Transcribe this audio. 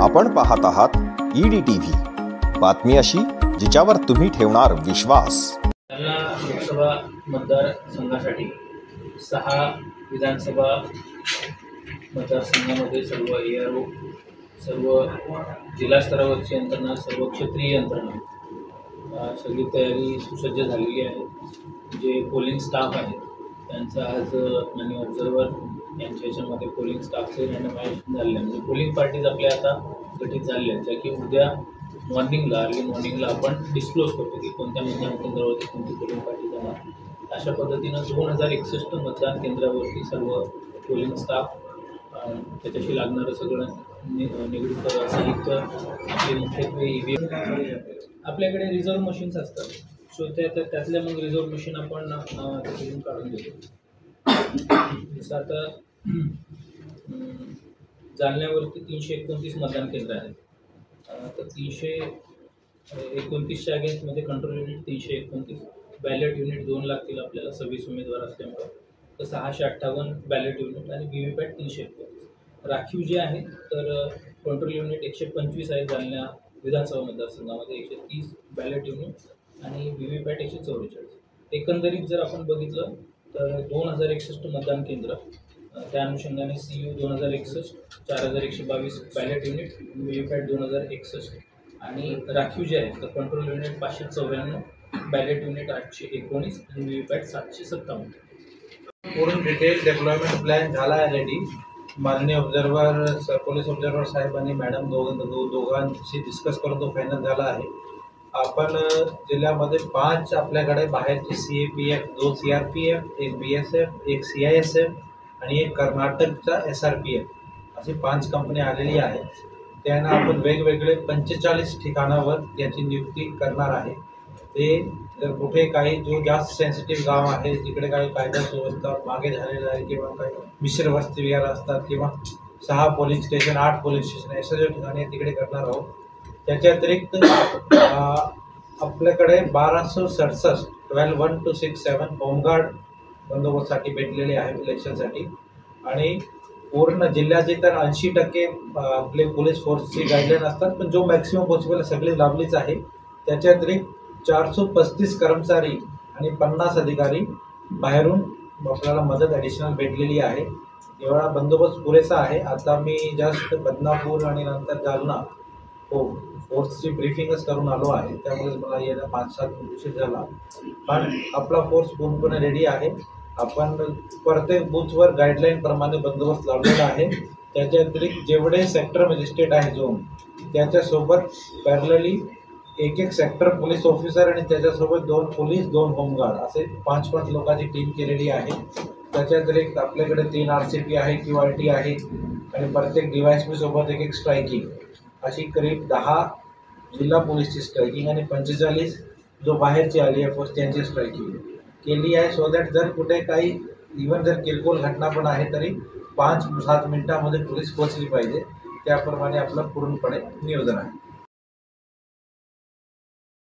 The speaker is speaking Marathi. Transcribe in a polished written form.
आपण पाहत आहात EDTV, बातमी अशी जिच्यावर तुम्ही ठेवणार विश्वास। जालना लोकसभा मतदारसंघासाठी 6 विधानसभा मतदारसंघामध्ये सर्व ARO, सर्व जिल्हा स्तरावरची यंत्रणा, सर्व क्षेत्रीय यंत्रणा सगळी तयारी सुसज्ज झालेली आहे। जे पोलिंग स्टाफ आहे त्यांचा आज आणि ऑब्झर्वर यांच्या याच्यामध्ये पोलिंग स्टाफचे रँडमायझेशन झाले आहे। म्हणजे पोलिंग पार्टीज आपल्या आता गठीत झालेल्या आहेत, ज्या की उद्या अर्ली मॉर्निंगला आपण डिस्क्लोज करतो की कोणत्या मतदान केंद्रावरती कोणती पोलिंग पार्टी जाणार। अशा पद्धतीनं 2061 मतदान केंद्रावरती सर्व पोलिंग स्टाफ त्याच्याशी लागणारं सगळं निगडीत साहित्य, आपले मुख्यत्वे EVM, आपल्याकडे रिझर्व्ह मशीन्स असतात। सो त्यातल्या मग रिझर्व्ह मशीन आपण तिथून काढून देतो। जसं आता जालन्यावरती 329 मतदान केंद्र आहेत, तर 329च्या अगेन्स्टमध्ये कंट्रोल युनिट 329, बॅलेट युनिट 2 लागतील आपल्याला 26 उमेदवार असल्यामुळे, तर 658 बॅलेट युनिट आणि VVPAT 329। राखीव जे आहे तर कंट्रोल युनिट 125 आहे जालना विधानसभा मतदारसंघामध्ये, 130 बॅलेट युनिट आणि VVPAT 144। एकंदरीत जर आपण बघितलं तर 2061 मतदान केंद्र, त्या अनुषंगाने CU 2061, 4122 बॅलेट युनिट, VVPAT 2061 आणि राखीव जे आहे तर कंट्रोल युनिट 594, बॅलेट युनिट 819 आणि VVPAT 757। पूर्ण डिटेल डेव्हलपमेंट प्लॅन झाला आहे रेडी। माननीय ऑब्झर्वर पोलीस ऑब्झर्वर साहेब आणि मॅडम दोघांशी डिस्कस करून तो फायनल झाला आहे। आपण जिल्ह्यामध्ये 5 आपल्याकडे बाहेरची CAPF, 2 CRPF, 1 BSF, 1 CISF आणि 1 कर्नाटकचा SRPF अशी 5 कंपनी आलेली आहे। त्यांना आपण वेगवेगळे 45 ठिकाणावर याची नियुक्ती करणार आहे। ते जर कुठे काही जो जास्त सेन्सिटिव्ह गाव आहे, जिकडे काही कायदा सुव्यवस्था मागे झालेला आहे किंवा काही मिश्र वस्ती विहार असतात किंवा 6 पोलिंग स्टेशन, 8 पोलिंग स्टेशन अशा ज्या ठिकाणी तिकडे करणार आहोत। त्याच्या अतिरिक्त आपल्याकडे 1267 12 to 67 होमगार्ड बंदोबस्तासाठी भेटलेले आहे इलेक्शनसाठी। आणि पूर्ण जिल्ह्याचे तर 80% आपले पोलीस फोर्सची गाईडलाईन असतात, पण जो मॅक्सिमम पॉसिबल सगळी लाभलीच आहे। त्याच्या अतिरिक्त 435 कर्मचारी आणि 50 अधिकारी बाहेरून आपल्याला मदत ॲडिशनल भेटलेली आहे। एवढा बंदोबस्त पुरेसा आहे। आता मी जस्ट बदनापूर आणि नंतर जालना फोर्सची ब्रीफिंगच करून आलो आहे, त्यामुळे मला यायला 5-7 उशीर झाला, पण आपला फोर्स पूर्णपणे रेडी आहे। आपण प्रत्येक बूथवर गाईडलाईन प्रमाणे बंदोबस्त लावलेला आहे। त्याच्या अतिरिक्त जेवढे सेक्टर मॅजिस्ट्रेट आहे झोन, त्याच्यासोबत पॅरलली एक सेक्टर पोलीस ऑफिसर आणि त्याच्यासोबत 2 पोलीस, 2 होमगार्ड असे 5-5 लोकांची टीम केलेली आहे। त्याच्या अतिरिक्त आपल्याकडे 3 RCP आहे, QRT आहे आणि प्रत्येक DYSP सोबत एक स्ट्रायकिंग, अशी करीब 10 जिल्हा पोलीसची स्ट्रायकिंग आणि 45 जो बाहेरची आली आहे फोर्स त्यांची स्ट्रायकिंग केली आहे। सो दॅट जर कुठे काही इव्हन जर किरकोळ घटना पण आहे तरी 5-7 मिनिटामध्ये पोलीस पोहोचली पाहिजे, त्याप्रमाणे आपलं पूर्णपणे नियोजन आहे।